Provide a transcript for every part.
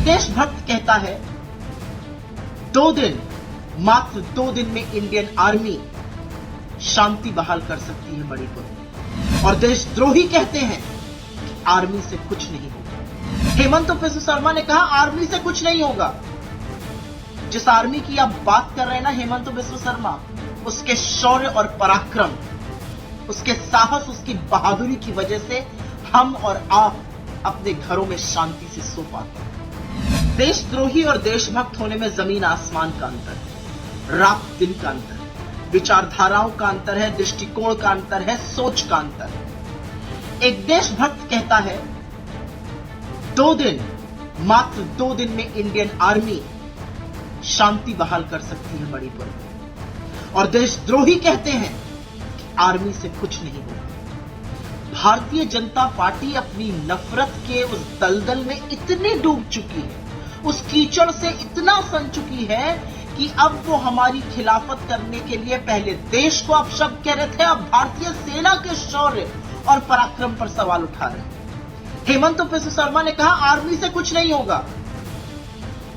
एक देशभक्त कहता है 2 दिन, मात्र 2 दिन में इंडियन आर्मी शांति बहाल कर सकती है मणिपुर में। और देशद्रोही कहते हैं कि आर्मी से कुछ नहीं होगा। हेमंत बिस्व शर्मा ने कहा आर्मी से कुछ नहीं होगा। जिस आर्मी की आप बात कर रहे हैं ना हेमंत बिस्व शर्मा, उसके शौर्य और पराक्रम, उसके साहस, उसकी बहादुरी की वजह से हम और आप अपने घरों में शांति से सो पाते हैं। देशद्रोही और देशभक्त होने में जमीन आसमान का अंतर है, रात दिन का अंतर है, विचारधाराओं का अंतर है, दृष्टिकोण का अंतर है, सोच का अंतर है। एक देशभक्त कहता है 2 दिन, मात्र 2 दिन में इंडियन आर्मी शांति बहाल कर सकती है मणिपुर में। और देशद्रोही कहते हैं कि आर्मी से कुछ नहीं होगा। भारतीय जनता पार्टी अपनी नफरत के उस दलदल में इतनी डूब चुकी है, उस कीचड़ से इतना सन चुकी है कि अब वो हमारी खिलाफत करने के लिए पहले देश को अपशब्द कह रहे थे, अब भारतीय सेना के शौर्य और पराक्रम पर सवाल उठा रहे हैं। हेमंत बिस्व शर्मा ने कहा आर्मी से कुछ नहीं होगा।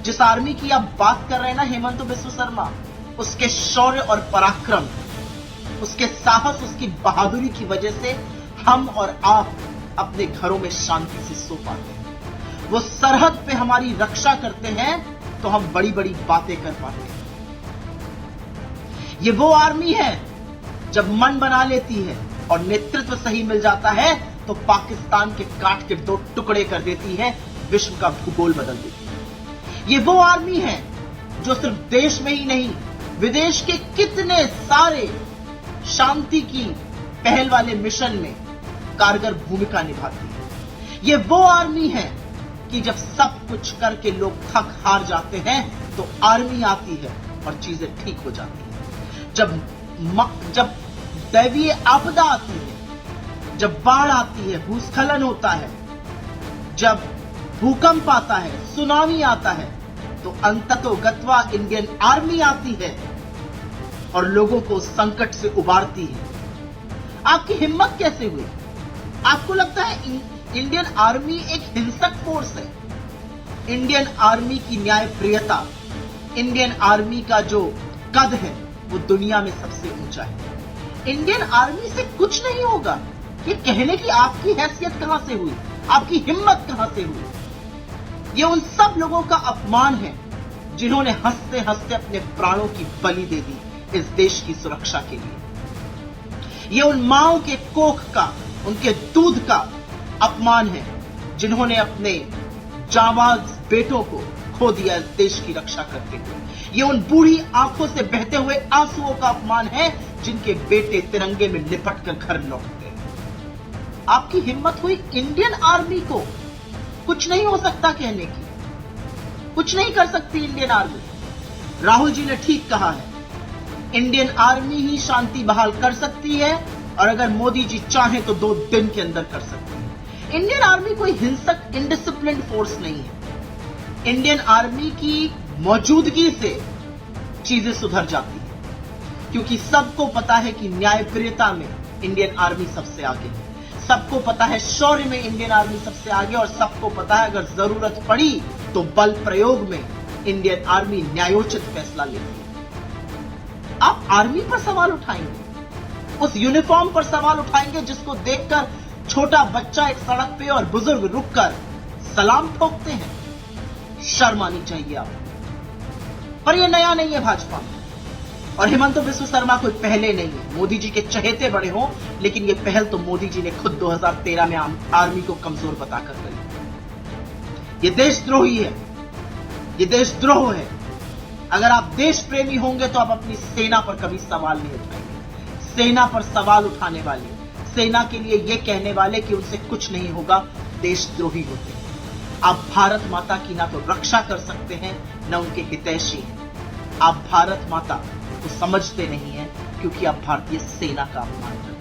जिस आर्मी की आप बात कर रहे हैं ना हेमंत बिस्व शर्मा, उसके शौर्य और पराक्रम, उसके साहस, उसकी बहादुरी की वजह से हम और आप अपने घरों में शांति से सो पाते हैं। वो सरहद पे हमारी रक्षा करते हैं तो हम बड़ी बड़ी बातें कर पाते हैं। ये वो आर्मी है जब मन बना लेती है और नेतृत्व सही मिल जाता है तो पाकिस्तान के काट के 2 टुकड़े कर देती है, विश्व का भूगोल बदल देती है। ये वो आर्मी है जो सिर्फ देश में ही नहीं, विदेश के कितने सारे शांति की पहल वाले मिशन में कारगर भूमिका निभाती है। ये वो आर्मी है कि जब सब कुछ करके लोग थक हार जाते हैं तो आर्मी आती है और चीजें ठीक हो जाती हैं। जब दैवीय आपदा आती है, जब बाढ़ आती है, भूस्खलन होता है, जब भूकंप आता है, सुनामी आता है, तो अंततोगत्वा इंडियन आर्मी आती है और लोगों को संकट से उबारती है। आपकी हिम्मत कैसे हुई? आपको लगता है इंडियन आर्मी एक हिंसक फोर्स है? इंडियन आर्मी की न्यायप्रियता, इंडियन आर्मी का जो कद है वो दुनिया में सबसे ऊंचा है। इंडियन आर्मी से कुछ नहीं होगा, ये कहने की आपकी हैसियत कहां से हुई? आपकी हिम्मत कहां से हुई? ये उन सब लोगों का अपमान है जिन्होंने हंसते हंसते अपने प्राणों की बलि दे दी इस देश की सुरक्षा के लिए। ये उन माओं के कोख का, उनके दूध का अपमान है जिन्होंने अपने जांबाज बेटों को खो दिया इस देश की रक्षा करते हुए। ये उन बूढ़ी आंखों से बहते हुए आंसुओं का अपमान है जिनके बेटे तिरंगे में लिपट कर घर लौटते हैं। आपकी हिम्मत हुई इंडियन आर्मी को कुछ नहीं हो सकता कहने की? कुछ नहीं कर सकती इंडियन आर्मी। राहुल जी ने ठीक कहा है, इंडियन आर्मी ही शांति बहाल कर सकती है और अगर मोदी जी चाहें तो 2 दिन के अंदर कर सकती है। इंडियन आर्मी कोई हिंसक इंडिसिप्लिन फोर्स नहीं है। इंडियन आर्मी की मौजूदगी से चीजें सुधर जाती है क्योंकि सबको पता है कि न्यायप्रियता में इंडियन आर्मी सबसे आगे है। सबको पता है शौर्य में इंडियन आर्मी सबसे आगे, और सबको पता है अगर जरूरत पड़ी तो बल प्रयोग में इंडियन आर्मी न्यायोचित फैसला लेती है। आप आर्मी पर सवाल उठाएंगे, उस यूनिफॉर्म पर सवाल उठाएंगे जिसको देखकर छोटा बच्चा एक सड़क पे और बुजुर्ग रुककर सलाम ठोकते हैं। शर्म आनी चाहिए आपको। पर यह नया नहीं है भाजपा में, और हेमंत बिस्व शर्मा कोई पहले नहीं है। मोदी जी के चहेते बड़े हों, लेकिन यह पहल तो मोदी जी ने खुद 2013 में आर्मी को कमजोर बताकर करी। यह देशद्रोही है, यह देशद्रोह है। अगर आप देश प्रेमी होंगे तो आप अपनी सेना पर कभी सवाल नहीं उठाएंगे। सेना पर सवाल उठाने वाले, सेना के लिए यह कहने वाले कि उनसे कुछ नहीं होगा, देशद्रोही होते हैं। आप भारत माता की ना तो रक्षा कर सकते हैं, न उनके हितैषी हैं। आप भारत माता को समझते नहीं हैं क्योंकि आप भारतीय सेना का अपमान करते हैं।